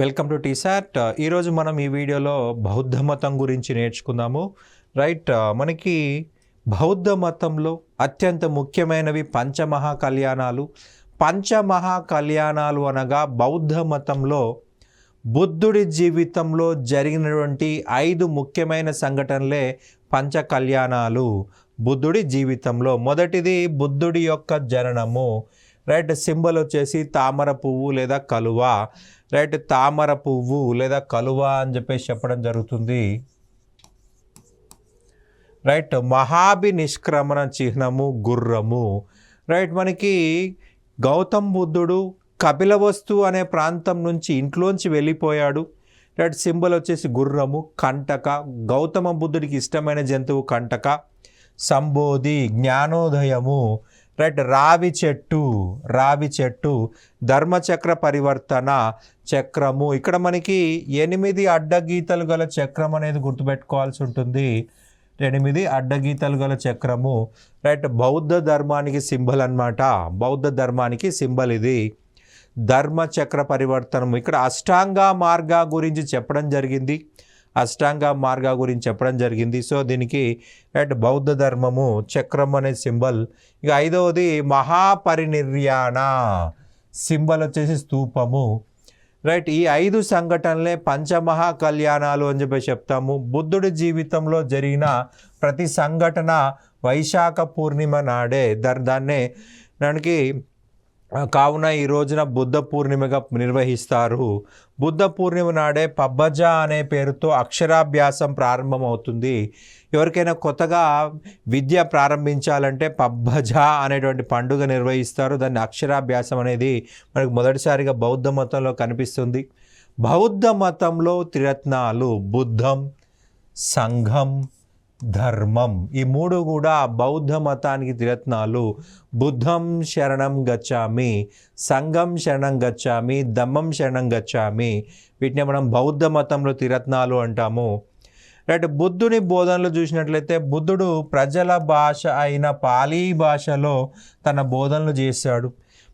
Welcome to T-SAT. ఈరోజు మనం ఈ వీడియోలో బౌద్ధ మతం గురించి నేర్చుకుందాము. రైట్, మనకి బౌద్ధ మతంలో అత్యంత ముఖ్యమైనవి పంచమహా కళ్యాణాలు. పంచమహా కళ్యాణాలు అనగా బౌద్ధ మతంలో బుద్ధుడి జీవితంలో జరిగినటువంటి 5 ముఖ్యమైన సంఘటనలే పంచ కళ్యాణాలు. బుద్ధుడి జీవితంలో మొదటిది బుద్ధుడి యొక్క జననము. రైట్, సింబల్ వచ్చేసి తామర పువ్వు లేదా కలువ. రైట్, తామర పువ్వు లేదా కలువ అని చెప్పేసి చెప్పడం జరుగుతుంది. రైట్, మహాభి నిష్క్రమణ చిహ్నము గుర్రము. రైట్, మనకి గౌతమ్ బుద్ధుడు కపిలవస్తు అనే ప్రాంతం నుంచి ఇంట్లోంచి వెళ్ళిపోయాడు. రైట్, సింబల్ వచ్చేసి గుర్రము. కంటక, గౌతమ బుద్ధుడికి ఇష్టమైన జంతువు కంటక. సంబోధి జ్ఞానోదయము. రైట్, రావి చెట్టు. ధర్మచక్ర పరివర్తన చక్రము. ఇక్కడ మనకి 8 అడ్డగీతలు గల చక్రం అనేది గుర్తుపెట్టుకోవాల్సి ఉంటుంది. 8 అడ్డగీతలు గల చక్రము. రైట్, బౌద్ధ ధర్మానికి సింబల్ అన్నమాట. బౌద్ధ ధర్మానికి సింబల్ ఇది. ధర్మచక్ర పరివర్తనము. ఇక్కడ అష్టాంగ మార్గ గురించి చెప్పడం జరిగింది. సో దీనికి రైట్ బౌద్ధ ధర్మము చక్రం అనే సింబల్. ఇక 5వది మహాపరినిర్యాణ. సింబల్ వచ్చేసి స్తూపము. రైట్, ఈ 5 సంఘటనలే పంచమహా కళ్యాణాలు అని చెప్పి చెప్తాము. బుద్ధుడి జీవితంలో జరిగిన ప్రతి సంఘటన వైశాఖ పూర్ణిమ నాడే దానికి కావున ఈ రోజున బుద్ధ పూర్ణిమగా నిర్వహిస్తారు. బుద్ధ పూర్ణిమ నాడే పబ్బజ అనే పేరుతో అక్షరాభ్యాసం ప్రారంభమవుతుంది. ఎవరికైనా కొత్తగా విద్య ప్రారంభించాలంటే పబ్బజ అనేటువంటి పండుగ నిర్వహిస్తారు. దాన్ని అక్షరాభ్యాసం అనేది మనకు మొదటిసారిగా బౌద్ధ మతంలో కనిపిస్తుంది. బౌద్ధ మతంలో త్రిరత్నాలు బుద్ధం, సంఘం, ధర్మం, ఈ 3 కూడా బౌద్ధ మతానికి త్రిరత్నాలు. బుద్ధం శరణం గచ్చామి, సంఘం శరణం గచ్చామి, ధమ్మం శరణం గచ్చామి. వీటిని మనం బౌద్ధ మతంలో త్రిరత్నాలు అంటాము. రైట్, బుద్ధుని బోధనలు చూసినట్లయితే బుద్ధుడు ప్రజల భాష అయిన పాలీ భాషలో తన బోధనలు చేశాడు.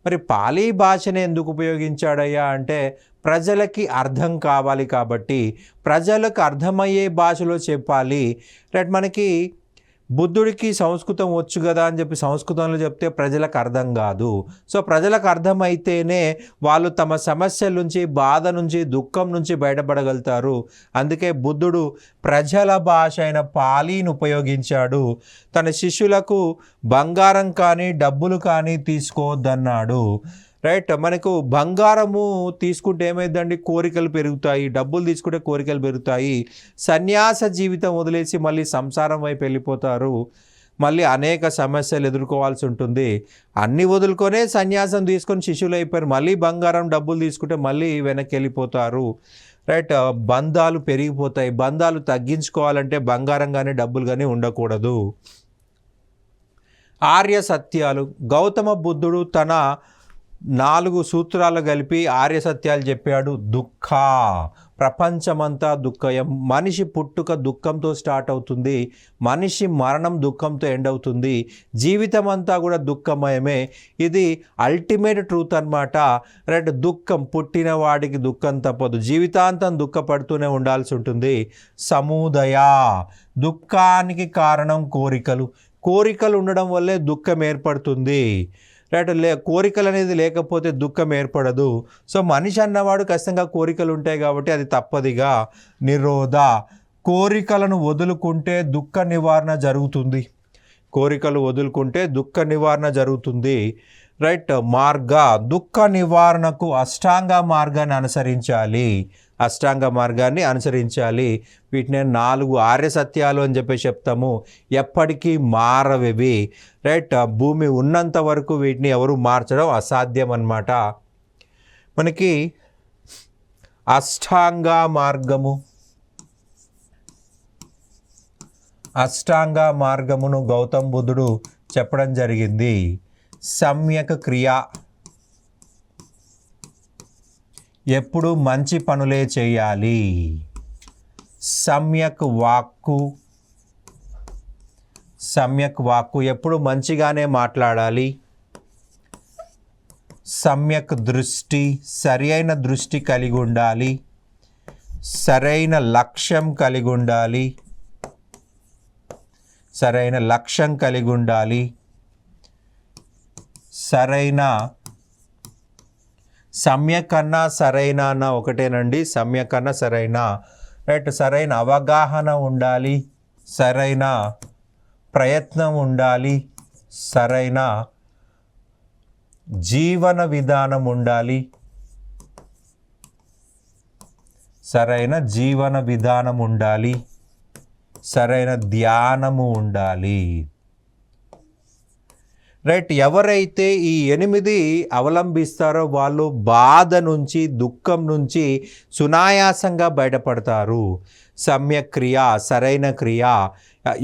మరి పాలీ భాషను ఎందుకు ఉపయోగించాడయ్యా అంటే ప్రజలకి అర్థం కావాలి కాబట్టి, ప్రజలకు అర్థమయ్యే భాషలో చెప్పాలి. రైట్, మనకి బుద్ధుడికి సంస్కృతం వచ్చు కదా అని చెప్పి సంస్కృతంలో చెప్తే ప్రజలకు అర్థం కాదు. సో ప్రజలకు అర్థమైతేనే వాళ్ళు తమ సమస్యల నుంచి, బాధ నుంచి, దుఃఖం నుంచి బయటపడగలుగుతారు. అందుకే బుద్ధుడు ప్రజల భాష అయిన పాలీని ఉపయోగించాడు. తన శిష్యులకు బంగారం కానీ డబ్బులు కానీ తీసుకోవద్దన్నాడు. రైట్, మనకు బంగారము తీసుకుంటే ఏమైందండి, కోరికలు పెరుగుతాయి. డబ్బులు తీసుకుంటే కోరికలు పెరుగుతాయి. సన్యాస జీవితం వదిలేసి మళ్ళీ సంసారం వైపు వెళ్ళిపోతారు. మళ్ళీ అనేక సమస్యలు ఎదుర్కోవాల్సి ఉంటుంది. అన్నీ వదులుకొనే సన్యాసం తీసుకొని శిష్యులు అయిపోయారు. మళ్ళీ బంగారం డబ్బులు తీసుకుంటే మళ్ళీ వెనక్కి వెళ్ళిపోతారు. రైట్, బంధాలు పెరిగిపోతాయి. బంధాలు తగ్గించుకోవాలంటే బంగారం కానీ డబ్బులు కానీ ఉండకూడదు. ఆర్య సత్యాలు. గౌతమ బుద్ధుడు తన 4 సూత్రాలు కలిపి ఆర్య సత్యాలు చెప్పాడు. దుఃఖ, ప్రపంచమంతా దుఃఖయం. మనిషి పుట్టుక దుఃఖంతో స్టార్ట్ అవుతుంది. మనిషి మరణం దుఃఖంతో ఎండ్ అవుతుంది. జీవితం అంతా కూడా దుఃఖమయమే. ఇది అల్టిమేట్ ట్రూత్ అన్నమాట. రైట్, దుఃఖం, పుట్టిన వాడికి దుఃఖం తప్పదు. జీవితాంతం దుఃఖపడుతూనే ఉండాల్సి ఉంటుంది. సముదయ, దుఃఖానికి కారణం కోరికలు ఉండడం వల్లే దుఃఖం ఏర్పడుతుంది. రైట్, కోరికలు అనేది లేకపోతే దుఃఖం ఏర్పడదు. సో మనిషి అన్నవాడు ఖచ్చితంగా కోరికలు ఉంటాయి కాబట్టి అది తప్పదిగా. నిరోధ, కోరికలను వదులుకుంటే దుఃఖ నివారణ జరుగుతుంది. రైట్, మార్గ, దుఃఖ నివారణకు అష్టాంగ మార్గాన్ని అనుసరించాలి. వీటిని 4 ఆర్య సత్యాలు అని చెప్పి చెప్తాము. ఎప్పటికీ మారవేవి. రైట్, భూమి ఉన్నంత వరకు వీటిని ఎవరు మార్చడం అసాధ్యం అన్నమాట. మనకి అష్టాంగ మార్గమును గౌతమ్ బుద్ధుడు చెప్పడం జరిగింది. సమ్యక్ క్రియ, ఎప్పుడు మంచి పనులే చేయాలి. సమ్యక్ వాక్కు, ఎప్పుడు మంచిగానే మాట్లాడాలి. సమ్యక్ దృష్టి, సరి అయిన దృష్టి కలిగి ఉండాలి, సరైన లక్ష్యం కలిగి ఉండాలి, సరైన లక్ష్యం కలిగి ఉండాలి, సరైన సమ్యక్ అన్నా సరైన అన్న ఒకటేనండి, సమ్యక్ అన్న సరైన, రైట్, సరైన అవగాహన ఉండాలి, సరైన ప్రయత్నం ఉండాలి, సరైన జీవన విధానం ఉండాలి, సరైన జీవన విధానం ఉండాలి, సరైన ధ్యానము ఉండాలి. రైట్, ఎవరైతే ఈ 8 అవలంబిస్తారో వాళ్ళు బాధ నుంచి, దుఃఖం నుంచి సునాయాసంగా బయటపడతారు. సమ్యక్ క్రియ, సరైన క్రియ,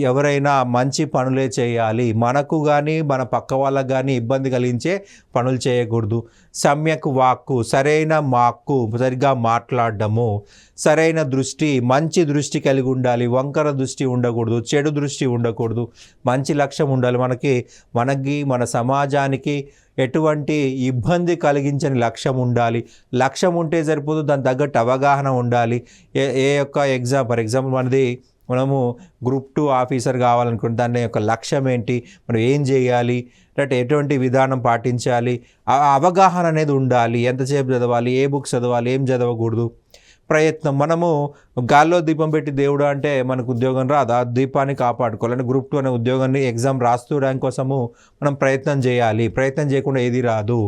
ఎవరైనా మంచి పనులే చేయాలి, మనకు కానీ మన పక్క వాళ్ళకు కానీ ఇబ్బంది కలిగించే పనులు చేయకూడదు. సమ్యక్ వాక్కు, సరైన వాక్కు, సరిగ్గా మాట్లాడడము, సరైన దృష్టి, మంచి దృష్టి కలిగి ఉండాలి, వంకర దృష్టి ఉండకూడదు, చెడు దృష్టి ఉండకూడదు, మంచి లక్ష్యం ఉండాలి. మనకి మన సమాజానికి ఎటువంటి ఇబ్బంది కలిగించని లక్ష్యం ఉండాలి. లక్ష్యం ఉంటే సరిపోదు, దాని తగ్గట్టు అవగాహన ఉండాలి. ఏ యొక్క ఫర్ ఎగ్జాంపుల్ మనము గ్రూప్ 2 ఆఫీసర్ కావాలనుకుంటే దాని యొక్క లక్ష్యం ఏంటి, మనం ఏం చేయాలి, అంటే ఎటువంటి విధానం పాటించాలి, అవగాహన అనేది ఉండాలి. ఎంతసేపు చదవాలి, ఏ బుక్స్ చదవాలి, ఏం చదవకూడదు. ప్రయత్నం, మనము గాల్లో దీపం పెట్టి దేవుడు అంటే మనకు ఉద్యోగం రాదు, ఆ దీపాన్ని కాపాడుకోవాలంటే గ్రూప్ 2 అనే ఉద్యోగాన్ని ఎగ్జామ్ రాస్తూడానికి కోసము మనం ప్రయత్నం చేయాలి. ప్రయత్నం చేయకుండా ఏది రాదు.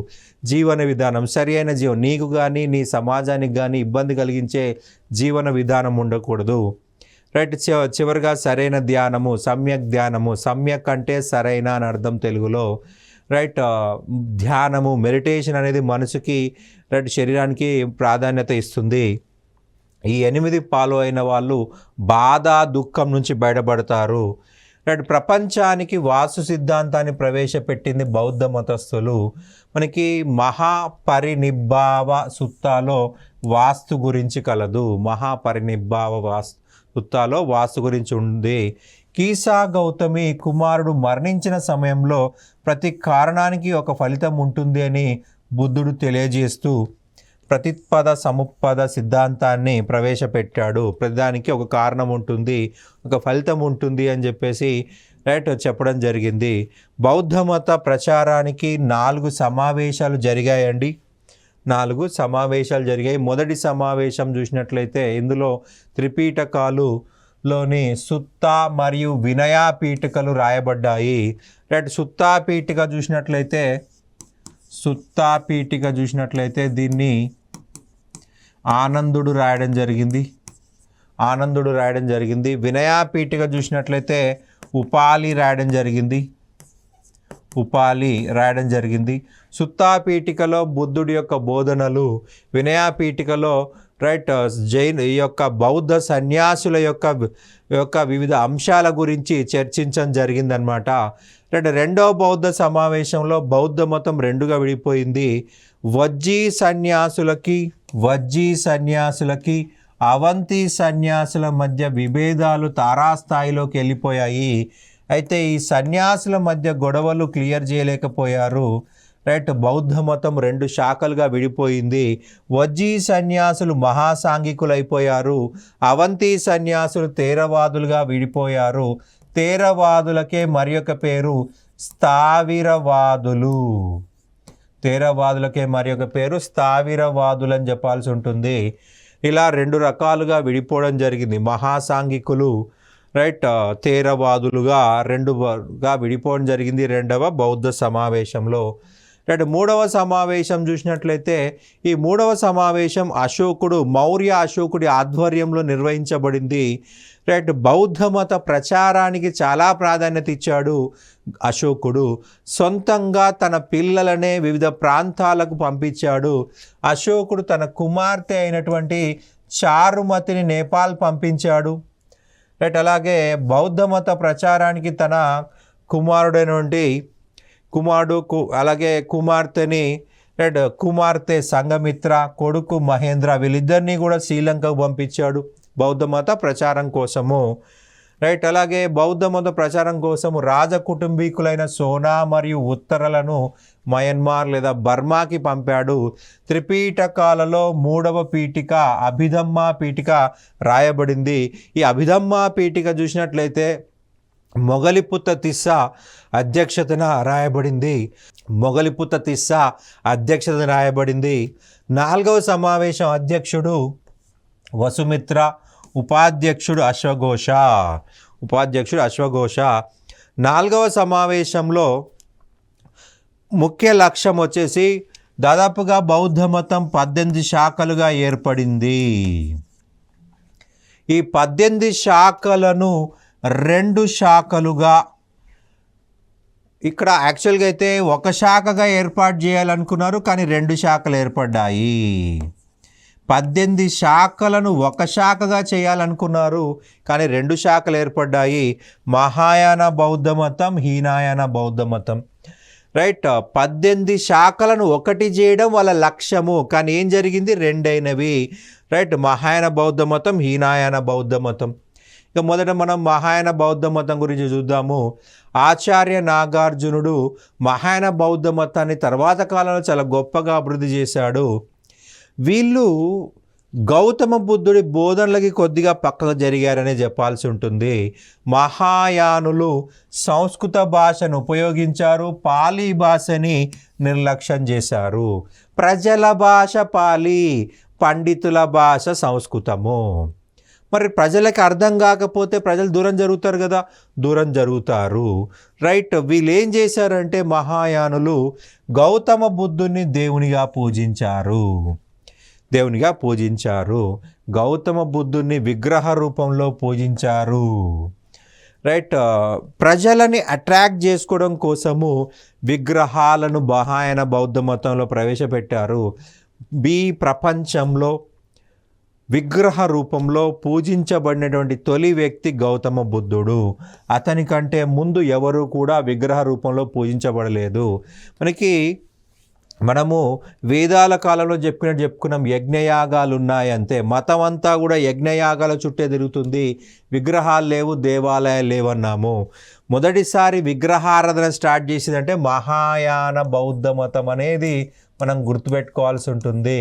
జీవన విధానం, సరి అయిన జీవనం, నీకు కానీ నీ సమాజానికి కానీ ఇబ్బంది కలిగించే జీవన విధానం ఉండకూడదు. రైట్, చివరిగా సరైన ధ్యానము, సమ్యక్ ధ్యానము. సమ్యక్ అంటే సరైన అని అర్థం తెలుగులో. రైట్, ధ్యానము, మెడిటేషన్ అనేది మనసుకి, రైట్, శరీరానికి ప్రాధాన్యత ఇస్తుంది. ఈ 8 ఫాలో అయిన వాళ్ళు బాధ, దుఃఖం నుంచి బయటపడతారు. రైట్, ప్రపంచానికి వాస్తు సిద్ధాంతాన్ని ప్రవేశపెట్టింది బౌద్ధ మతస్థులు. మనకి మహాపరినిబ్బావ సుత్తాలో వాస్తు గురించి కలదు. మహాపరినిబ్బావ సుత్తాలో వాస్తు గురించి ఉంది. కీసా గౌతమి కుమారుడు మరణించిన సమయంలో ప్రతి కారణానికి ఒక ఫలితం ఉంటుంది అని బుద్ధుడు తెలియజేస్తూ ప్రతిపద సముపద సిద్ధాంతాన్ని ప్రవేశపెట్టాడు. ప్రతిదానికి ఒక కారణం ఉంటుంది, ఒక ఫలితం ఉంటుంది అని చెప్పేసి రైట్ చెప్పడం జరిగింది. బౌద్ధ మత ప్రచారానికి 4 సమావేశాలు జరిగాయండి. 4 సమావేశాలు జరిగాయి. మొదటి సమావేశం చూసినట్లయితే ఇందులో త్రిపీఠకాలులోని సుత్తా మరియు వినయా పీఠికలు రాయబడ్డాయి. రైట్, సుత్తా పీఠిక చూసినట్లయితే దీన్ని ఆనందుడు రాయడం జరిగింది. వినయా పీఠిక చూసినట్లయితే ఉపాలి రాయడం జరిగింది. సుత్తా పీఠికలో బుద్ధుడి యొక్క బోధనలు, వినయా పీఠికలో రైట్ ఈ యొక్క బౌద్ధ సన్యాసుల యొక్క వివిధ అంశాల గురించి చర్చించడం జరిగిందనమాట. రైట్, రెండవ బౌద్ధ సమావేశంలో బౌద్ధ మతం 2గా విడిపోయింది. వజ్జీ సన్యాసులకి అవంతి సన్యాసుల మధ్య విభేదాలు తారాస్థాయిలోకి వెళ్ళిపోయాయి. అయితే ఈ సన్యాసుల మధ్య గొడవలు క్లియర్ చేయలేకపోయారు. రైట్, బౌద్ధ మతం 2 శాఖలుగా విడిపోయింది. వజ్జీ సన్యాసులు మహాసాంఘికులు అయిపోయారు. అవంతి సన్యాసులు తేరవాదులుగా విడిపోయారు. తేరవాదులకే మరి ఒక పేరు స్థావిరవాదులు. స్థావిరవాదులు అని చెప్పాల్సి ఉంటుంది. ఇలా 2 రకాలుగా విడిపోవడం జరిగింది. మహాసాంఘికులు రైట్ తేరవాదులుగా 2గా విడిపోవడం జరిగింది 2వ బౌద్ధ సమావేశంలో. రైట్, 3వ సమావేశం చూసినట్లయితే ఈ 3వ సమావేశం మౌర్య అశోకుడి ఆధ్వర్యంలో నిర్వహించబడింది. రైట్, బౌద్ధ మత ప్రచారానికి చాలా ప్రాధాన్యత ఇచ్చాడు అశోకుడు. సొంతంగా తన పిల్లలనే వివిధ ప్రాంతాలకు పంపించాడు. అశోకుడు తన కుమార్తె అయినటువంటి చారుమతిని నేపాల్ పంపించాడు. రైట్, అలాగే బౌద్ధ మత ప్రచారానికి తన అలాగే కుమార్తెని రైట్ కుమార్తె సంఘమిత్ర, కొడుకు మహేంద్ర, వీళ్ళిద్దరినీ కూడా శ్రీలంకకు పంపించాడు బౌద్ధ మత ప్రచారం కోసము. రైట్. అలాగే బౌద్ధ మత ప్రచారం కోసం రాజ కుటుంబీకులైన సోనా మరియు ఉత్తరలను మయన్మార్ లేదా బర్మాకి పంపాడు. త్రిపీఠకాలలో 3వ పీఠిక అభిధమ్మ పీఠిక రాయబడింది. ఈ అభిధమ్మ పీఠిక చూసినట్లయితే మొగలిపుత్త తిస్సా అధ్యక్షతన రాయబడింది. మొగలిపుత్త తిస్సా అధ్యక్షతన రాయబడింది. 4వ సమావేశం అధ్యక్షుడు వసుమిత్ర, ఉపాధ్యక్షుడు అశ్వఘోష. 4వ సమావేశంలో ముఖ్య లక్ష్యం వచ్చేసి దాదాపుగా బౌద్ధ మతం 18 శాఖలుగా ఏర్పడింది. ఈ 18 శాఖలను 2 శాఖలుగా, ఇక్కడ యాక్చువల్గా అయితే ఒక శాఖగా ఏర్పాటు చేయాలనుకున్నారు, కానీ 2 శాఖలు ఏర్పడ్డాయి. 18 శాఖలను ఒక శాఖగా చేయాలనుకున్నారు, కానీ 2 శాఖలు ఏర్పడ్డాయి. మహాయాన బౌద్ధ మతం, హీనాయాన బౌద్ధ మతం. రైట్. 18 శాఖలను ఒకటి చేయడం వాళ్ళ లక్ష్యము, కానీ ఏం జరిగింది? 2 అయినవి. రైట్. మహాయాన బౌద్ధ మతం, హీనాయాన బౌద్ధ మతం. ఇక మొదట మనం మహాయాన బౌద్ధ మతం గురించి చూద్దాము. ఆచార్య నాగార్జునుడు మహాయాన బౌద్ధ మతాన్ని తర్వాత కాలంలో చాలా గొప్పగా అభివృద్ధి చేశాడు. వీళ్ళు గౌతమ బుద్ధుడి బోధనలకి కొద్దిగా పక్కకు జరిగారనే చెప్పాల్సి ఉంటుంది. మహాయానులు సంస్కృత భాషను ఉపయోగించారు, పాలీ భాషని నిర్లక్ష్యం చేశారు. ప్రజల భాష పాలీ, పండితుల భాష సంస్కృతము. మరి ప్రజలకు అర్థం కాకపోతే ప్రజలు దూరం జరుగుతారు కదా, దూరం జరుగుతారు. రైట్. వీళ్ళు ఏం చేశారంటే మహాయానులు గౌతమ బుద్ధుని దేవునిగా పూజించారు. గౌతమ బుద్ధుని విగ్రహ రూపంలో పూజించారు. రైట్. ప్రజలని అట్రాక్ట్ చేసుకోవడం కోసము విగ్రహాలను మహాయాన బౌద్ధ మతంలో ప్రవేశపెట్టారు. ప్రపంచంలో విగ్రహ రూపంలో పూజించబడినటువంటి తొలి వ్యక్తి గౌతమ బుద్ధుడు. అతని కంటే ముందు ఎవరు కూడా విగ్రహ రూపంలో పూజించబడలేదు. మనము వేదాల కాలంలో చెప్పుకున్నాం, యజ్ఞయాగాలు ఉన్నాయి అంతే. మతం అంతా కూడా యజ్ఞయాగాల చుట్టే తిరుగుతుంది, విగ్రహాలు లేవు, దేవాలయాలు లేవన్నాము. మొదటిసారి విగ్రహారాధన స్టార్ట్ చేసిందంటే మహాయాన బౌద్ధ మతం అనేది మనం గుర్తుపెట్టుకోవాల్సి ఉంటుంది.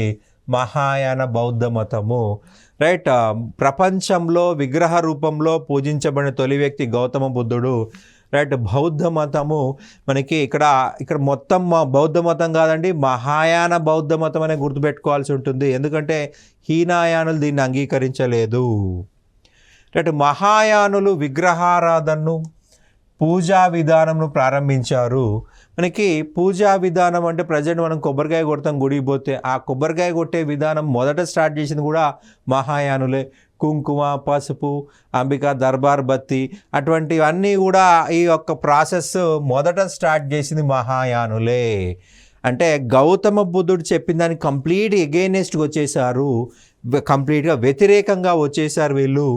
మహాయాన బౌద్ధ మతము. రైట్. ప్రపంచంలో విగ్రహ రూపంలో పూజించబడిన తొలి వ్యక్తి గౌతమ బుద్ధుడు. రైట్. బౌద్ధ మతము మనకి ఇక్కడ మొత్తం బౌద్ధ మతం కాదండి, మహాయాన బౌద్ధ మతం అనే గుర్తుపెట్టుకోవాల్సి ఉంటుంది. ఎందుకంటే హీనాయానులు దీన్ని అంగీకరించలేదు. రైట్. మహాయానులు విగ్రహారాధనను, పూజా విధానంను ప్రారంభించారు. మనకి పూజా విధానం అంటే ప్రజెంట్ మనం కొబ్బరికాయ కొడతాం గుడికి పోతే, ఆ కొబ్బరికాయ కొట్టే విధానం మొదట స్టార్ట్ చేసింది కూడా మహాయానులే. కుంకుమ, పసుపు, అంబికా దర్బార్ బత్తి అటువంటివన్నీ కూడా ఈ యొక్క ప్రాసెస్ మొదట స్టార్ట్ చేసింది మహాయానులే. అంటే గౌతమ బుద్ధుడు చెప్పిన దానికి కంప్లీట్ ఎగైనెస్ట్గా వచ్చేసారు, కంప్లీట్గా వ్యతిరేకంగా వచ్చేసారు వీళ్ళు.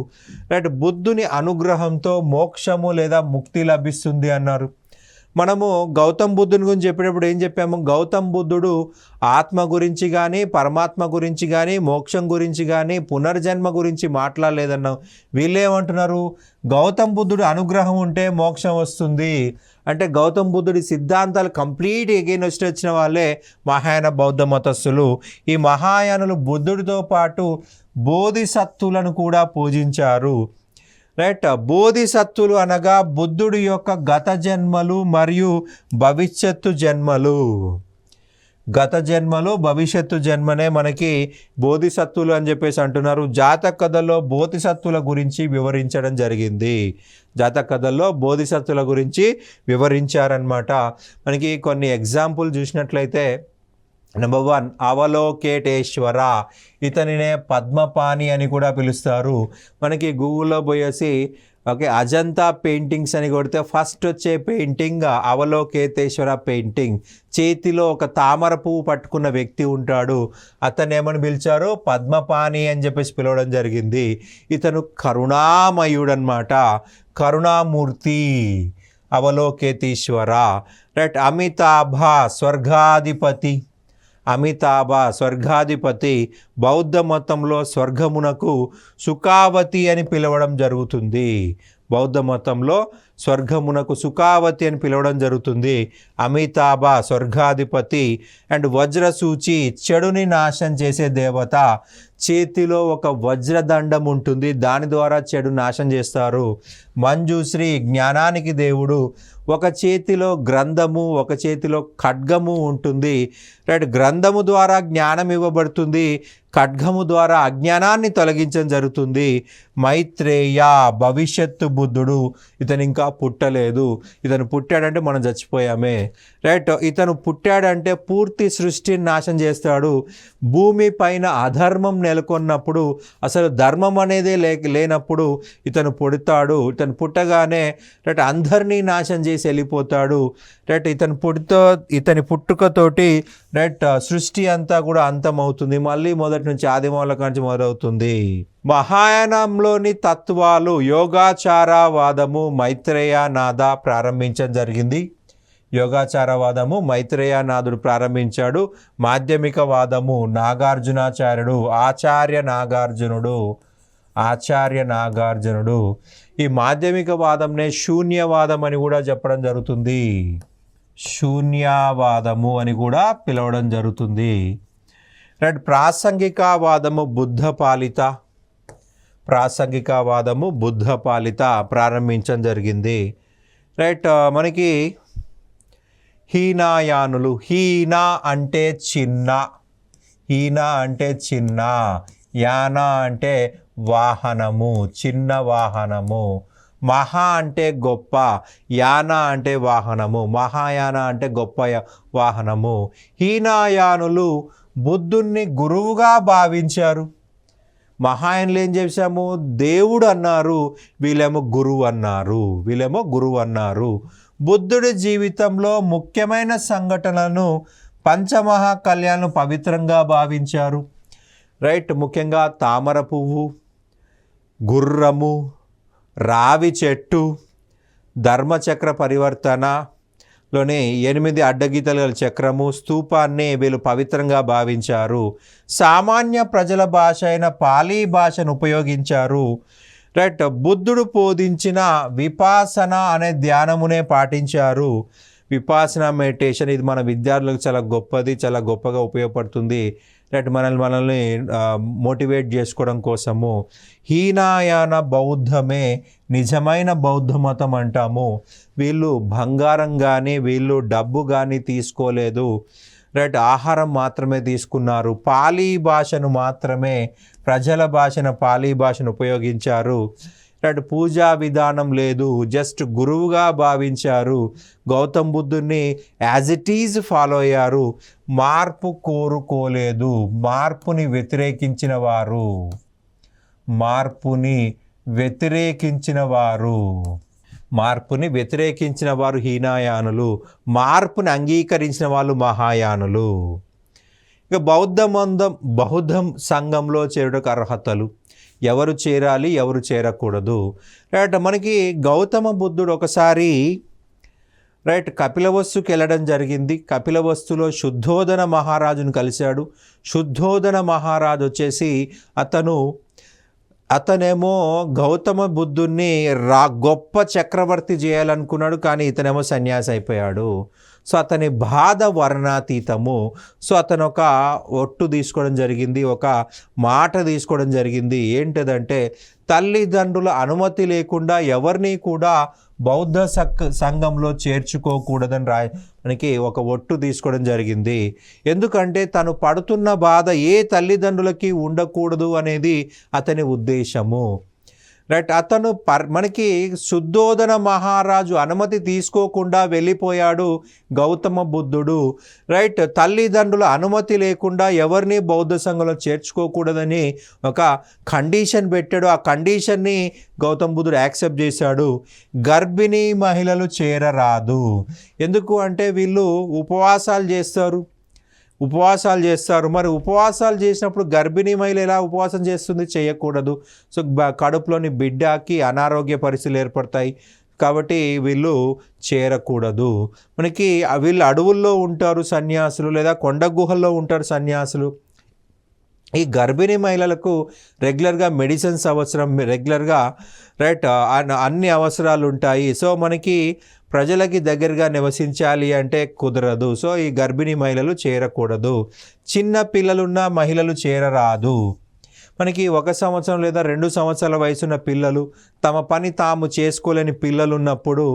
రైట్. బుద్ధుని అనుగ్రహంతో మోక్షము లేదా ముక్తి లభిస్తుంది అన్నారు. మనము గౌతమ్ బుద్ధుని గురించి చెప్పేటప్పుడు ఏం చెప్పాము? గౌతమ్ బుద్ధుడు ఆత్మ గురించి కానీ, పరమాత్మ గురించి కానీ, మోక్షం గురించి కానీ, పునర్జన్మ గురించి మాట్లాడలేదన్నాం. వీళ్ళేమంటున్నారు? గౌతమ్ బుద్ధుడు అనుగ్రహం ఉంటే మోక్షం వస్తుంది అంటే గౌతమ్ బుద్ధుడి సిద్ధాంతాలు కంప్లీట్ ఎగైనెస్ట్ వచ్చిన వాళ్ళే మహాయాన బౌద్ధ మతస్థులు. ఈ మహాయానులు బుద్ధుడితో పాటు బోధిసత్తులను కూడా పూజించారు. రైట్. బోధిసత్తులు అనగా బుద్ధుడి యొక్క గత జన్మలు మరియు భవిష్యత్తు జన్మలు. గత జన్మలు, భవిష్యత్తు జన్మనే మనకి బోధిసత్తులు అని చెప్పేసి అంటున్నారు. జాతక కథల్లో బోధిసత్తుల గురించి వివరించడం జరిగింది. జాతక కథల్లో బోధిసత్తుల గురించి వివరించారనమాట. మనకి కొన్ని ఎగ్జాంపుల్ చూసినట్లయితే నెంబర్ 1 అవలోకేటేశ్వర, ఇతనినే పద్మపాణి అని కూడా పిలుస్తారు. మనకి గూగుల్లో పోయేసి అజంతా పెయింటింగ్స్ అని కొడితే ఫస్ట్ వచ్చే పెయింటింగ్ అవలోకేతేశ్వర పెయింటింగ్. చేతిలో ఒక తామర పువ్వు పట్టుకున్న వ్యక్తి ఉంటాడు, అతను ఏమని పిలిచారు? పద్మపాణి అని చెప్పేసి పిలవడం జరిగింది. ఇతను కరుణామయుడు అన్నమాట, కరుణామూర్తి అవలోకేతేశ్వర. రైట్. అమితాభ స్వర్గాధిపతి బౌద్ధ మతంలో స్వర్గమునకు సుఖావతి అని పిలవడం జరుగుతుంది. బౌద్ధ మతంలో స్వర్గమునకు సుఖావతి అని పిలవడం జరుగుతుంది. అమితాభ స్వర్గాధిపతి అండ్ వజ్రసూచి చెడుని నాశనం చేసే దేవత. చేతిలో ఒక వజ్రదండం ఉంటుంది, దాని ద్వారా చెడు నాశనం చేస్తారు. మంజుశ్రీ జ్ఞానానికి దేవుడు. ఒక చేతిలో గ్రంథము, ఒక చేతిలో ఖడ్గము ఉంటుంది. రైట్, గ్రంథము ద్వారా జ్ఞానం ఇవ్వబడుతుంది, ఖడ్గము ద్వారా అజ్ఞానాన్ని తొలగించడం జరుగుతుంది. మైత్రేయ భవిష్యత్తు బుద్ధుడు. ఇతను ఇంకా పుట్టలేదు, ఇతను పుట్టాడంటే మనం చచ్చిపోయామే. రైట్, ఇతను పుట్టాడంటే పూర్తి సృష్టిని నాశనం చేస్తాడు. భూమి పైన అధర్మం నెలకొన్నప్పుడు, అసలు ధర్మం అనేదే లేనప్పుడు ఇతను పుడతాడు. ఇతను పుట్టగానే రైట్ అందరినీ నాశనం చేసి వెళ్ళిపోతాడు. రైట్, ఇతని పుట్టుకతోటి రైట్ సృష్టి అంతా కూడా అంతమవుతుంది. మళ్ళీ మొదటి నుంచి ఆదిమూల నుంచి మొదలవుతుంది. మహాయానంలోని తత్వాలు యోగాచారవాదము మైత్రేయనాథ ప్రారంభించడం జరిగింది. యోగాచారవాదము మైత్రేయనాథుడు ప్రారంభించాడు. మాధ్యమికవాదము నాగార్జునాచార్యుడు, ఆచార్య నాగార్జునుడు. ఈ మాధ్యమికవాదంనే శూన్యవాదం అని కూడా చెప్పడం జరుగుతుంది. శూన్యవాదము అని కూడా పిలవడం జరుగుతుంది. రైట్, ప్రాసంగికవాదము బుద్ధ పాలిత ప్రారంభించడం జరిగింది. రైట్, మనకి హీనాయానులు. హీన అంటే చిన్న, యాన అంటే వాహనము, చిన్న వాహనము. మహా అంటే గొప్ప, యాన అంటే వాహనము, మహాయాన అంటే గొప్ప వాహనము. హీనాయానులు బుద్ధుణ్ణి గురువుగా భావించారు. మహాయానులు ఏం చేశాము, దేవుడు అన్నారు, వీళ్ళేమో గురువు అన్నారు. బుద్ధుడి జీవితంలో ముఖ్యమైన సంఘటనలను పంచమహా కళ్యాణం పవిత్రంగా భావించారు. రైట్, ముఖ్యంగా తామర పువ్వు, గుర్రము, రావి చెట్టు, ధర్మచక్ర పరివర్తనలోని 8 అడ్డగీతల చక్రము, స్తూపాన్ని వీళ్ళు పవిత్రంగా భావించారు. సామాన్య ప్రజల భాష అయిన పాలీ భాషను ఉపయోగించారు. రైట్, బుద్ధుడు బోధించిన విపాసన అనే ధ్యానమునే పాటించారు. విపాసన మెడిటేషన్, ఇది మన విద్యార్థులకు చాలా గొప్పగా ఉపయోగపడుతుంది. రైట్, మనల్ని మోటివేట్ చేసుకోవడం కోసము. హీనాయాన బౌద్ధమే నిజమైన బౌద్ధ మతం అంటాము. వీళ్ళు బంగారం కానీ వీళ్ళు డబ్బు కానీ తీసుకోలేదు. రైట్, ఆహారం మాత్రమే తీసుకున్నారు. పాలీ భాషను మాత్రమే, ప్రజల భాషను పాలీ భాషను ఉపయోగించారు. రైట్, పూజా విధానం లేదు, జస్ట్ గురువుగా భావించారు. గౌతమ్ బుద్ధుని యాజ్ ఇట్ ఈజ్ ఫాలో అయ్యారు. మార్పు కోరుకోలేదు. మార్పుని వ్యతిరేకించిన వారు హీనాయానులు. మార్పుని అంగీకరించిన వాళ్ళు మహాయానులు. ఇక బౌద్ధ సంఘంలో చేరుటకు అర్హతలు. ఎవరు చేరాలి, ఎవరు చేరకూడదు. రైట్, మనకి గౌతమ బుద్ధుడు ఒకసారి రైట్ కపిలవస్తుకి వెళ్ళడం జరిగింది. కపిలవస్తులో శుద్ధోదన మహారాజును కలిశాడు. శుద్ధోదన మహారాజు వచ్చేసి అతనేమో గౌతమ బుద్ధుణ్ణి గొప్ప చక్రవర్తి చేయాలనుకున్నాడు, కానీ ఇతనేమో సన్యాసి అయిపోయాడు. సో అతని బాధ వర్ణాతీతము. సో అతను ఒక ఒట్టు తీసుకోవడం జరిగింది, ఒక మాట తీసుకోవడం జరిగింది. ఏంటిదంటే తల్లిదండ్రుల అనుమతి లేకుండా ఎవరిని కూడా బౌద్ధ సంఘంలో చేర్చుకోకూడదని మనకి ఒక ఒట్టు తీసుకోవడం జరిగింది. ఎందుకంటే తను పడుతున్న బాధ ఏ తల్లిదండ్రులకి ఉండకూడదు అనేది అతని ఉద్దేశము. రైట్, అతను మనకి శుద్ధోదన మహారాజు అనుమతి తీసుకోకుండా వెళ్ళిపోయాడు గౌతమ బుద్ధుడు. రైట్, తల్లిదండ్రుల అనుమతి లేకుండా ఎవరిని బౌద్ధ సంఘంలో చేర్చుకోకూడదని ఒక కండిషన్ పెట్టాడు. ఆ కండిషన్ని గౌతమ బుద్ధుడు యాక్సెప్ట్ చేశాడు. గర్భిణీ మహిళలు చేరరాదు. ఎందుకు అంటే వీళ్ళు ఉపవాసాలు చేస్తారు. మరి ఉపవాసాలు చేసినప్పుడు గర్భిణీ మహిళ ఎలా ఉపవాసం చేస్తుంది? చేయకూడదు. సో కడుపులోని బిడ్డకి అనారోగ్య పరిస్థితులు ఏర్పడతాయి. కాబట్టి వీళ్ళు చేరకూడదు. మనకి వీళ్ళు అడవుల్లో ఉంటారు సన్యాసులు, లేదా కొండ గుహల్లో ఉంటారు సన్యాసులు. ఈ గర్భిణీ మహిళలకు రెగ్యులర్గా మెడిసిన్స్ అవసరం, రెగ్యులర్గా రైట్ అన్ని అవసరాలు ఉంటాయి. సో మనకి ప్రజలకి దగ్గరగా నివసించాలి అంటే కుదరదు. సో ఈ గర్భిణీ మహిళలు చేరకూడదు. చిన్న పిల్లలున్న మహిళలు చేరరాదు. మనకి 1 సంవత్సరం లేదా 2 సంవత్సరాల వయసున్న పిల్లలు, తమ పని తాము చేసుకోలేని పిల్లలు ఉన్నప్పుడు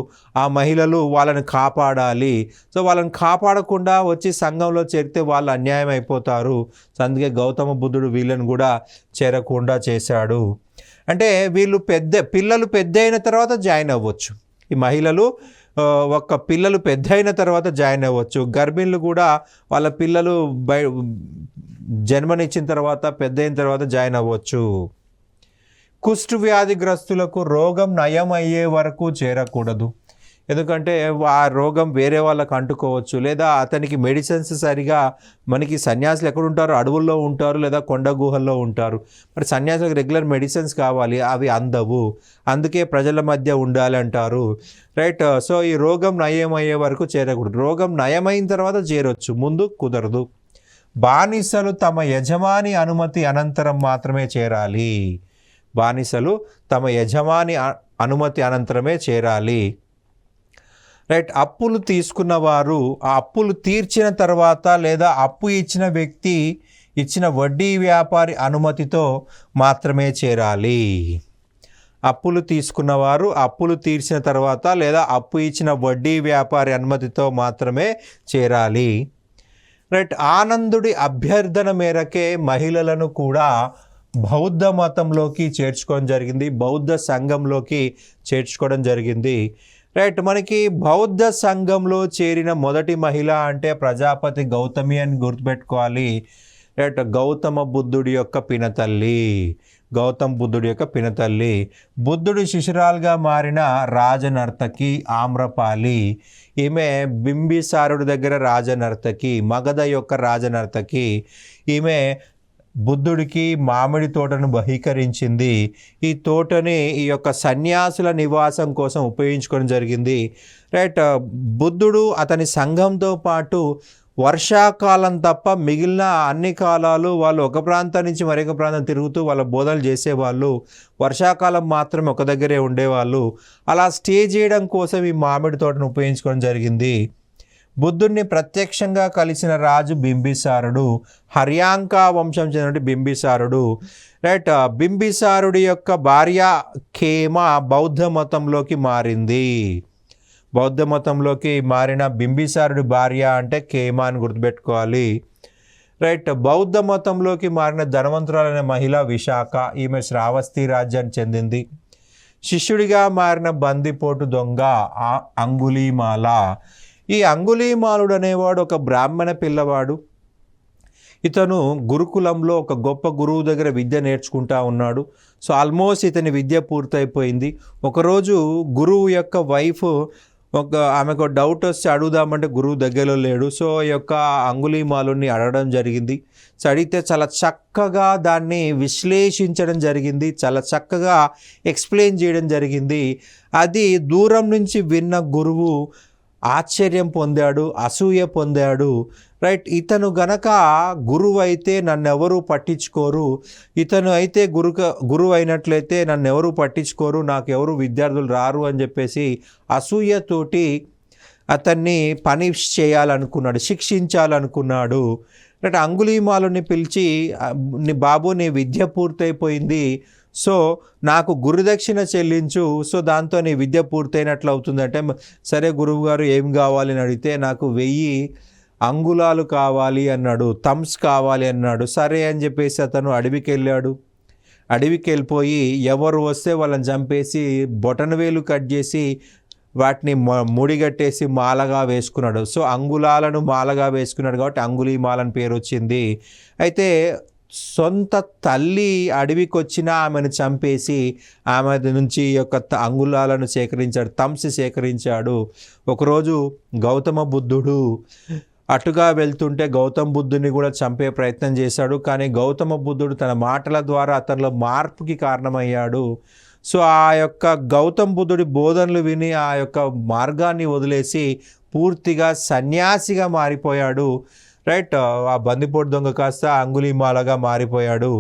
ఆ మహిళలు వాళ్ళని కాపాడాలి. సో వాళ్ళని కాపాడకుండా వచ్చి సంఘంలో చేరితే వాళ్ళు అన్యాయం అయిపోతారు. సో అందుకే గౌతమ బుద్ధుడు వీళ్ళని కూడా చేరకుండా చేశాడు. అంటే వీళ్ళు పిల్లలు పెద్ద అయిన తర్వాత జాయిన్ అవ్వచ్చు. ఈ మహిళలు పిల్లలు పెద్ద అయిన తర్వాత జాయిన్ అవ్వచ్చు. గర్భిణులు కూడా వాళ్ళ పిల్లలు జన్మనిచ్చిన తర్వాత పెద్ద అయిన తర్వాత జాయిన్ అవ్వచ్చు. కుష్టు వ్యాధిగ్రస్తులకు రోగం నయం అయ్యే వరకు చేరకూడదు. ఎందుకంటే ఆ రోగం వేరే వాళ్ళకు అంటుకోవచ్చు, లేదా అతనికి మెడిసిన్స్ సరిగా, మనకి సన్యాసులు ఎక్కడ ఉంటారు, అడవుల్లో ఉంటారు లేదా కొండ గుహల్లో ఉంటారు. మరి సన్యాసులకు రెగ్యులర్ మెడిసిన్స్ కావాలి, అవి అందవు. అందుకే ప్రజల మధ్య ఉండాలి అంటారు. రైట్. సో ఈ రోగం నయం అయ్యే వరకు చేరకూడదు. రోగం నయమైన తర్వాత చేరొచ్చు, ముందు కుదరదు. బానిసలు తమ యజమాని అనుమతి అనంతరం మాత్రమే చేరాలి. బానిసలు తమ యజమాని అనుమతి అనంతరమే చేరాలి. రైట్. అప్పులు తీసుకున్నవారు ఆ అప్పులు తీర్చిన తర్వాత లేదా అప్పు ఇచ్చిన వ్యక్తి ఇచ్చిన వడ్డీ వ్యాపారి అనుమతితో మాత్రమే చేరాలి. అప్పులు తీసుకున్నవారు అప్పులు తీర్చిన తర్వాత లేదా అప్పు ఇచ్చిన వడ్డీ వ్యాపారి అనుమతితో మాత్రమే చేరాలి. రైట్. ఆనందుడి అభ్యర్థన మేరకే మహిళలను కూడా బౌద్ధ మతంలోకి చేర్చుకోవడం జరిగింది, బౌద్ధ సంఘంలోకి చేర్చుకోవడం జరిగింది. రైట్. మనకి బౌద్ధ సంఘంలో చేరిన మొదటి మహిళ అంటే ప్రజాపతి గౌతమి అని గుర్తుపెట్టుకోవాలి. రైట్. గౌతమ బుద్ధుడి యొక్క పినతల్లి, గౌతమ్ బుద్ధుడి యొక్క పినతల్లి. బుద్ధుడి శిశురాలుగా మారిన రాజనర్తకి ఆమ్రపాలి. ఈమె బింబిసారుడి దగ్గర రాజనర్తకి, మగధ యొక్క రాజనర్తకి. ఈమె బుద్ధుడికి మామిడి తోటను బహీకరించింది. ఈ తోటని ఈ యొక్క సన్యాసుల నివాసం కోసం ఉపయోగించుకోవడం జరిగింది. రైట్. బుద్ధుడు అతని సంఘంతో పాటు వర్షాకాలం తప్ప మిగిలిన అన్ని కాలాలు వాళ్ళు ఒక ప్రాంతం నుంచి మరొక ప్రాంతం తిరుగుతూ వాళ్ళ బోధనలు చేసేవాళ్ళు. వర్షాకాలం మాత్రమే ఒక దగ్గరే ఉండేవాళ్ళు. అలా స్టే చేయడం కోసం ఈ మామిడి తోటను ఉపయోగించుకోవడం జరిగింది. బుద్ధుడిని ప్రత్యక్షంగా కలిసిన రాజు బింబిసారుడు, హర్యాంక వంశం చెందిన బింబిసారుడు. రైట్. బింబిసారుడి యొక్క భార్య ఖేమ బౌద్ధ మతంలోకి మారింది. బౌద్ధ మతంలోకి మారిన బింబిసారుడి భార్య అంటే ఖేమ అని గుర్తుపెట్టుకోవాలి. రైట్. బౌద్ధ మతంలోకి మారిన ధనవంతురాలైన మహిళ విశాఖ. ఈమె శ్రావస్తి రాజ్యానికి చెందింది. శిష్యుడిగా మారిన బందిపోటు దొంగ అంగుళీమాల. ఈ అంగుళీమాలుడు అనేవాడు ఒక బ్రాహ్మణ పిల్లవాడు. ఇతను గురుకులంలో ఒక గొప్ప గురువు దగ్గర విద్య నేర్చుకుంటా ఉన్నాడు. సో ఆల్మోస్ట్ ఇతని విద్య పూర్తయిపోయింది. ఒకరోజు గురువు యొక్క వైఫ్ ఆమెకు డౌట్ వస్తే అడుగుదామంటే గురువు దగ్గరలో లేడు. సో ఈ యొక్క అంగుళీమాలుని అడగడం జరిగింది. సో అడిగితే చాలా చక్కగా దాన్ని విశ్లేషించడం జరిగింది, చాలా చక్కగా ఎక్స్ప్లెయిన్ చేయడం జరిగింది. అది దూరం నుంచి విన్న గురువు ఆశ్చర్యం పొందాడు, అసూయ పొందాడు. రైట్. ఇతను గనక గురువు అయితే నన్నెవరూ పట్టించుకోరు, ఇతను అయితే గురువు అయినట్లయితే నన్నెవరూ పట్టించుకోరు, నాకు ఎవరు విద్యార్థులు రారు అని చెప్పేసి అసూయతోటి అతన్ని పనిష్ చేయాలనుకున్నాడు, శిక్షించాలనుకున్నాడు. రైట్. అంగుళీమాలుని పిలిచి, బాబు నీ విద్య పూర్తయిపోయింది, సో నాకు గురుదక్షిణ చెల్లించు, సో దాంతో నీ విద్య పూర్తయినట్లు అవుతుందంటే, సరే గురువు గారు ఏం కావాలి అని అడిగితే నాకు 1000 అంగుళాలు కావాలి అన్నాడు, థమ్స్ కావాలి అన్నాడు. సరే అని చెప్పేసి అతను అడవికి వెళ్ళాడు. అడవికి వెళ్ళిపోయి ఎవరు వస్తే వాళ్ళని చంపేసి బొటనవేలు కట్ చేసి వాటిని ముడిగట్టేసి మాలగా వేసుకున్నాడు. సో అంగుళాలను మాలగా వేసుకున్నాడు కాబట్టి అంగుళీమాలని పేరు వచ్చింది. అయితే సొంత తల్లి అడవికి వచ్చిన ఆమెను చంపేసి ఆమె నుంచి యొక్క అంగుళాలను సేకరించాడు, థమ్స్ సేకరించాడు. ఒకరోజు గౌతమ బుద్ధుడు అటుగా వెళ్తుంటే గౌతమ బుద్ధుని కూడా చంపే ప్రయత్నం చేశాడు. కానీ గౌతమ బుద్ధుడు తన మాటల ద్వారా అతనిలో మార్పుకి కారణమయ్యాడు. సో ఆ యొక్క గౌతమ బుద్ధుడి బోధనలు విని ఆ యొక్క మార్గాన్ని వదిలేసి పూర్తిగా సన్యాసిగా మారిపోయాడు. రైట్. ఆ బందిపోటు దొంగ కాస్త అంగుళీమాలగా మారిపోయాడు.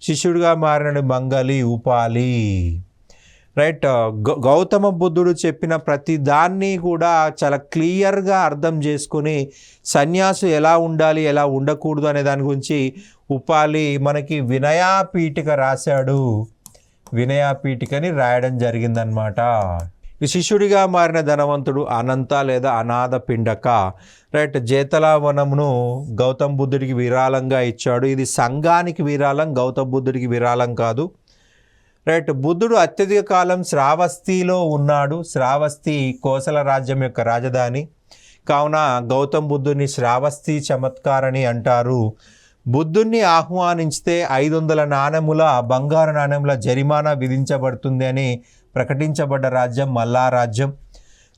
శిష్యుడిగా మారిన మంగలి ఉపాలి. రైట్. గౌతమ బుద్ధుడు చెప్పిన ప్రతి దాన్ని కూడా చాలా క్లియర్గా అర్థం చేసుకుని సన్యాసు ఎలా ఉండాలి ఎలా ఉండకూడదు అనే దాని గురించి ఉపాలి మనకి వినయాపీఠిక రాశాడు. వినయాపీఠికని రాయడం జరిగిందనమాట. ఈ శిష్యుడిగా మారిన ధనవంతుడు అనంత లేదా అనాథ పిండక. రైట్. జేతలావనమును గౌతమ బుద్ధుడికి విరాళంగా ఇచ్చాడు. ఇది సంఘానికి విరాళం, గౌతమ బుద్ధుడికి విరాళం కాదు. రైట్. బుద్ధుడు అత్యధిక కాలం శ్రావస్తిలో ఉన్నాడు. శ్రావస్తి కోసల రాజ్యం యొక్క రాజధాని కావున గౌతమ బుద్ధుడిని శ్రావస్తి చమత్కారని అంటారు. బుద్ధుణ్ణి ఆహ్వానించితే 500 నాణెముల బంగారు నాణెముల జరిమానా విధించబడుతుంది అని ప్రకటించబడ్డ రాజ్యం మల్లా రాజ్యం.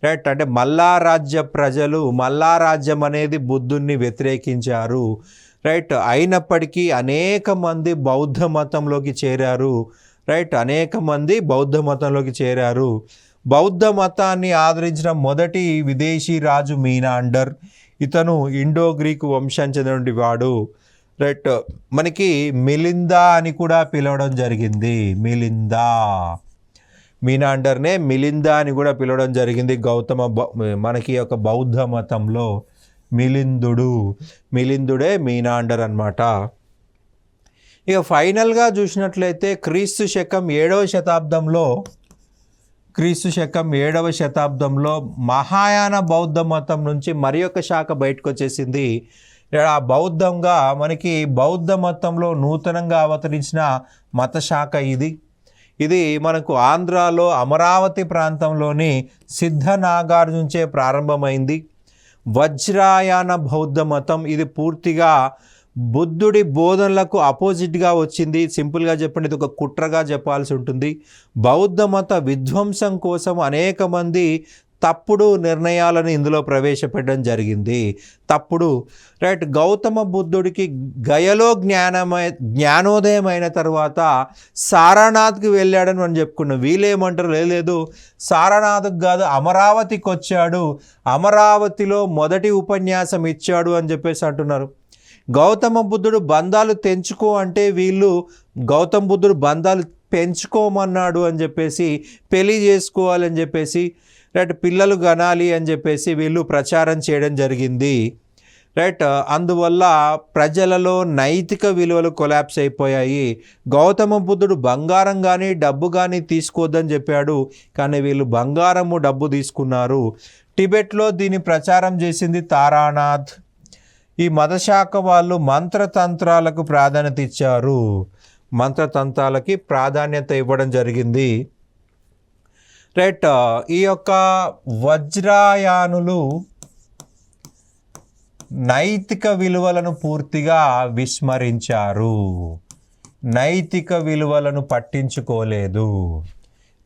రైట్. అంటే మల్లా రాజ్య ప్రజలు మల్లా రాజ్యం అనేది బుద్ధుణ్ణి వ్యతిరేకించారు. రైట్. అయినప్పటికీ అనేక మంది బౌద్ధ మతంలోకి చేరారు. రైట్. అనేక మంది బౌద్ధ మతంలోకి చేరారు. బౌద్ధ మతాన్ని ఆదరించిన మొదటి విదేశీ రాజు మీనాండర్. ఇతను ఇండో గ్రీకు వంశం చెందినటువంటి వాడు. రైట్. మనకి మిలిందా అని కూడా పిలవడం జరిగింది. మిలిందా, మీనాండర్నే మిలిందా అని కూడా పిలవడం జరిగింది. మనకి ఒక బౌద్ధ మతంలో మిలిందుడే మీనాండర్ అన్నమాట. ఇక ఫైనల్గా చూసినట్లయితే క్రీస్తు శకం 7వ శతాబ్దంలో మహాయాన బౌద్ధ మతం నుంచి మరి ఒక శాఖ బయటకు వచ్చేసింది. ఆ బౌద్ధంగా మనకి బౌద్ధ మతంలో నూతనంగా అవతరించిన మత శాఖ ఇది మనకు ఆంధ్రాలో అమరావతి ప్రాంతంలోని సిద్ధనాగార్ నుంచే ప్రారంభమైంది. వజ్రాయాన బౌద్ధ మతం ఇది పూర్తిగా బుద్ధుడి బోధనలకు అపోజిట్గా వచ్చింది. సింపుల్గా చెప్పండి, ఇది ఒక కుట్రగా చెప్పాల్సి ఉంటుంది. బౌద్ధ మత విధ్వంసం కోసం అనేక మంది తప్పుడు నిర్ణయాలను ఇందులో ప్రవేశపెట్టడం జరిగింది. రైట్. గౌతమ బుద్ధుడికి గయలో జ్ఞానోదయం అయిన తర్వాత సారనాథ్కి వెళ్ళాడని మనం చెప్పుకున్నాం. వీళ్ళేమంటారు, లేదు సారనాథ్కి కాదు అమరావతికి వచ్చాడు, అమరావతిలో మొదటి ఉపన్యాసం ఇచ్చాడు అని చెప్పేసి అంటున్నారు. గౌతమ బుద్ధుడు బంధాలు తెంచుకో అంటే వీళ్ళు గౌతమ బుద్ధుడు బంధాలు పెంచుకోమన్నాడు అని చెప్పేసి, పెళ్లి చేసుకోవాలని చెప్పేసి, రైట్, పిల్లలు కనాలి అని చెప్పేసి వీళ్ళు ప్రచారం చేయడం జరిగింది. రైట్. అందువల్ల ప్రజలలో నైతిక విలువలు కొలాప్స్ అయిపోయాయి. గౌతమ బుద్ధుడు బంగారం కానీ డబ్బు కానీ తీసుకోవద్దని చెప్పాడు, కానీ వీళ్ళు బంగారము డబ్బు తీసుకున్నారు. టిబెట్లో దీన్ని ప్రచారం చేసింది తారానాథ్. ఈ మతశాఖ వాళ్ళు మంత్రతంత్రాలకు ప్రాధాన్యత ఇచ్చారు. మంత్రతంత్రాలకి ప్రాధాన్యత ఇవ్వడం జరిగింది. రైట్. ఈ యొక్క వజ్రాయానులు నైతిక విలువలను పూర్తిగా విస్మరించారు. నైతిక విలువలను పట్టించుకోలేదు.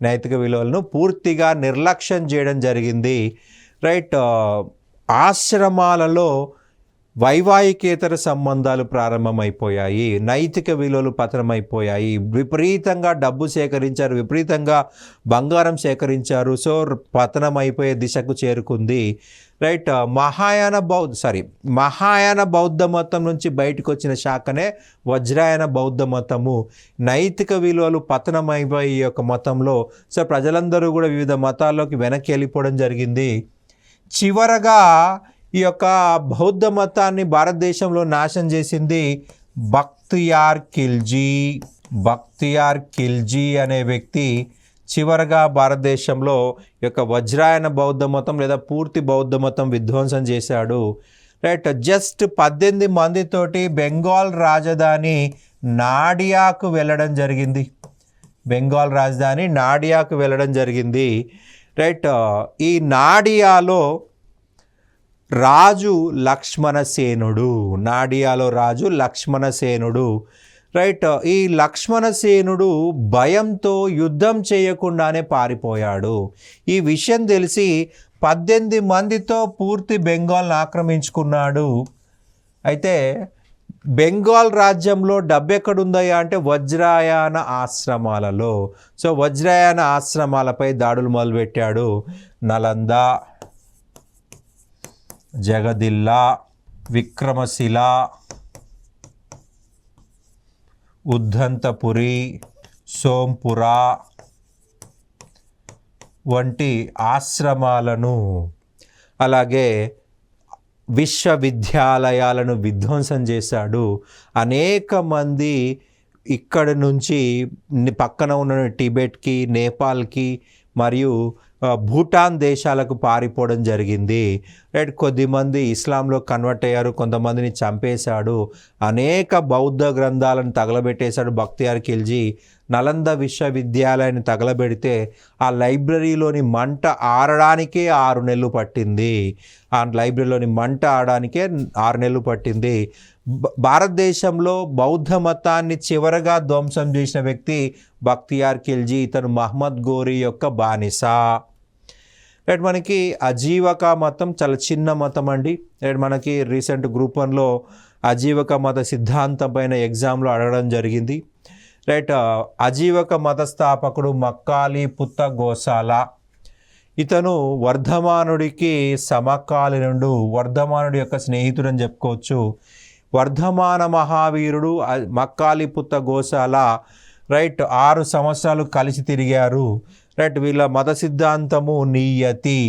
నైతిక విలువలను పూర్తిగా నిర్లక్ష్యం చేయడం జరిగింది. రైట్. ఆశ్రమాలలో వైవాహికేతర సంబంధాలు ప్రారంభమైపోయాయి. నైతిక విలువలు పతనమైపోయాయి. విపరీతంగా డబ్బు సేకరించారు, విపరీతంగా బంగారం సేకరించారు. సో పతనం అయిపోయే దిశకు చేరుకుంది. రైట్. మహాయాన బౌద్ధ మతం నుంచి బయటకు వచ్చిన శాఖనే వజ్రాయన బౌద్ధ మతము. నైతిక విలువలు పతనమైపోయే ఈ యొక్క మతంలో సో ప్రజలందరూ కూడా వివిధ మతాల్లోకి వెనక్కి వెళ్ళిపోవడం జరిగింది. చివరగా ఈ యొక్క బౌద్ధ మతాన్ని భారతదేశంలో నాశనం చేసింది బఖ్తియార్ ఖిల్జీ అనే వ్యక్తి చివరగా భారతదేశంలో ఈ యొక్క వజ్రాయన బౌద్ధ మతం లేదా పూర్తి బౌద్ధ మతం విధ్వంసం చేశాడు. రైట్. జస్ట్ 18 మందితోటి బెంగాల్ రాజధాని నాడియాకు వెళ్ళడం జరిగింది. రైట్. ఈ నాడియాలో రాజు లక్ష్మణసేనుడు. రైట్. ఈ లక్ష్మణసేనుడు భయంతో యుద్ధం చేయకుండానే పారిపోయాడు. ఈ విషయం తెలిసి 18 మందితో పూర్తి బెంగాల్ని ఆక్రమించుకున్నాడు. అయితే బెంగాల్ రాజ్యంలో డబ్బు ఎక్కడుందయ్యా అంటే వజ్రాయాన ఆశ్రమాలలో. సో వజ్రాయాన ఆశ్రమాలపై దాడులు మొదలుపెట్టాడు. నలంద, జగదిల్లా, విక్రమశిల, ఉద్దంతపురి, సోంపుర వంటి ఆశ్రమాలను అలాగే విశ్వవిద్యాలయాలను విధ్వంసం చేశాడు. అనేక మంది ఇక్కడి నుంచి పక్కన ఉన్న టిబెట్కి, నేపాల్కి మరియు భూటాన్ దేశాలకు పారిపోవడం జరిగింది. రైట్, కొద్దిమంది ఇస్లాంలో కన్వర్ట్ అయ్యారు, కొంతమందిని చంపేశాడు, అనేక బౌద్ధ గ్రంథాలను తగలబెట్టేశాడు బక్తియార్ ఖిల్జీ. నలంద విశ్వవిద్యాలయాన్ని తగలబెడితే ఆ లైబ్రరీలోని మంట ఆరడానికే 6 నెలలు పట్టింది. ఆ లైబ్రరీలోని మంట ఆడడానికే 6 నెలలు పట్టింది. భారతదేశంలో బౌద్ధ మతాన్ని చివరగా ధ్వంసం చేసిన వ్యక్తి బక్తియార్ ఖిల్జీ. ఇతను మహమ్మద్ గోరీ యొక్క బానిస. రైట్, మనకి అజీవక మతం చాలా చిన్న మతం అండి. రైట్, మనకి రీసెంట్ గ్రూప్ 1లో అజీవక మత సిద్ధాంతం పైన ఎగ్జామ్లో అడగడం జరిగింది. రైట్, అజీవక మత స్థాపకుడు మక్కాలి పుత్త గోశాల. ఇతను వర్ధమానుడికి సమకాలీనుడు, వర్ధమానుడి యొక్క స్నేహితుడు అని చెప్పుకోవచ్చు. వర్ధమాన మహావీరుడు మక్కాలి పుత్త గోశాల రైట్ 6 సంవత్సరాలు కలిసి తిరిగారు. రైట్, వీళ్ళ మత సిద్ధాంతము నియతి.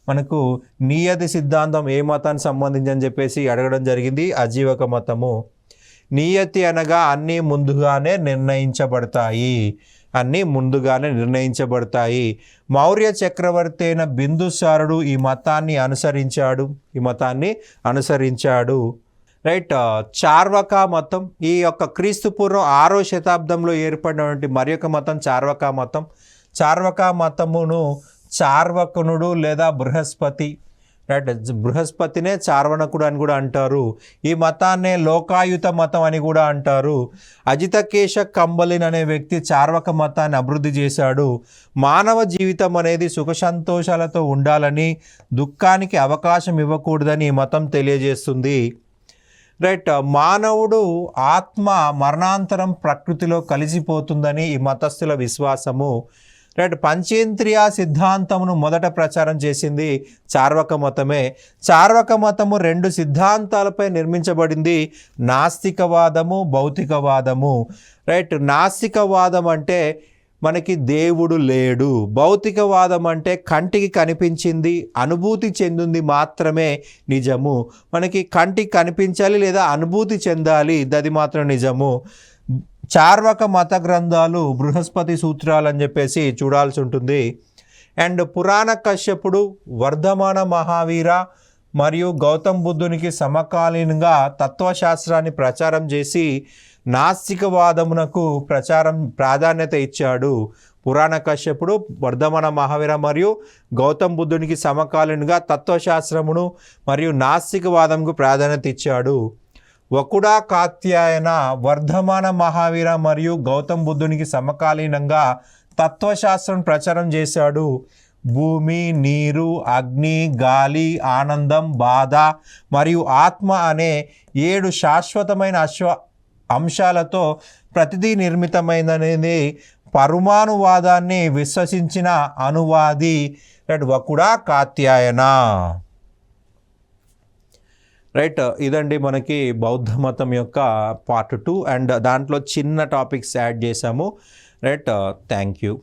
మనకు నియతి సిద్ధాంతం ఏ మతానికి సంబంధించి అని చెప్పేసి అడగడం జరిగింది. అజీవక మతము. నియతి అనగా అన్నీ ముందుగానే నిర్ణయించబడతాయి, అన్నీ ముందుగానే నిర్ణయించబడతాయి. మౌర్య చక్రవర్తి అయిన బిందుసారుడు ఈ మతాన్ని అనుసరించాడు. రైట్, చార్వక మతం. ఈ యొక్క క్రీస్తు పూర్వం 6వ శతాబ్దంలో ఏర్పడినటువంటి మరి యొక్క మతం చార్వక మతం. చార్వక మతమును చార్వకునుడు లేదా బృహస్పతి, రైట్, బృహస్పతినే చార్వణకుడు అని కూడా అంటారు. ఈ మతాన్నే లోకాయుత మతం అని కూడా అంటారు. అజితకేశ కంబలిన్ అనే వ్యక్తి చార్వక మతాన్ని అభివృద్ధి చేశాడు. మానవ జీవితం అనేది సుఖ సంతోషాలతో ఉండాలని, దుఃఖానికి అవకాశం ఇవ్వకూడదని ఈ మతం తెలియజేస్తుంది. రైట్, మానవుడు ఆత్మ మరణాంతరం ప్రకృతిలో కలిసిపోతుందని ఈ మతస్థుల విశ్వాసము. రైట్, పంచేంద్రియ సిద్ధాంతమును మొదట ప్రచారం చేసింది చార్వక మతమే. చార్వక మతము 2 సిద్ధాంతాలపై నిర్మించబడింది, నాస్తికవాదము, భౌతికవాదము. రైట్, నాస్తికవాదం అంటే మనకి దేవుడు లేడు. భౌతికవాదం అంటే కంటికి కనిపించింది, అనుభూతి చెందింది మాత్రమే నిజము. మనకి కంటికి కనిపించాలి లేదా అనుభూతి చెందాలి, అది మాత్రం నిజము. చార్వక మత గ్రంథాలు బృహస్పతి సూత్రాలు అని చెప్పేసి చూడాల్సి ఉంటుంది. అండ్ పురాణ కశ్యపుడు, వర్ధమాన మహావీర మరియు గౌతమ్ బుద్ధునికి సమకాలీనంగా తత్వశాస్త్రాన్ని ప్రచారం చేసి నాస్తికవాదమునకు ప్రాధాన్యత ఇచ్చాడు. పురాణ కశ్యపుడు, వర్ధమాన మహావీర మరియు గౌతమ్ బుద్ధునికి సమకాలీనంగా తత్వశాస్త్రమును మరియు నాస్తికవాదంకు ప్రాధాన్యత ఇచ్చాడు. వకుడా కాత్యాయన వర్ధమాన మహావీర మరియు గౌతమ్ బుద్ధునికి సమకాలీనంగా తత్వశాస్త్రం ప్రచారం చేశాడు. భూమి, నీరు, అగ్ని, గాలి, ఆనందం, బాధ మరియు ఆత్మ అనే 7 శాశ్వతమైన అంశాలతో ప్రతిదీ నిర్మితమైనది పరమాణువాదాన్ని విశ్వసించిన అనువాది వకుడా కాత్యాయన. రైట్, ఇదండి మనకి బౌద్ధ మతం యొక్క పార్ట్ 2 అండ్ దాంట్లో చిన్న టాపిక్స్ యాడ్ చేసాము. Right, thank you.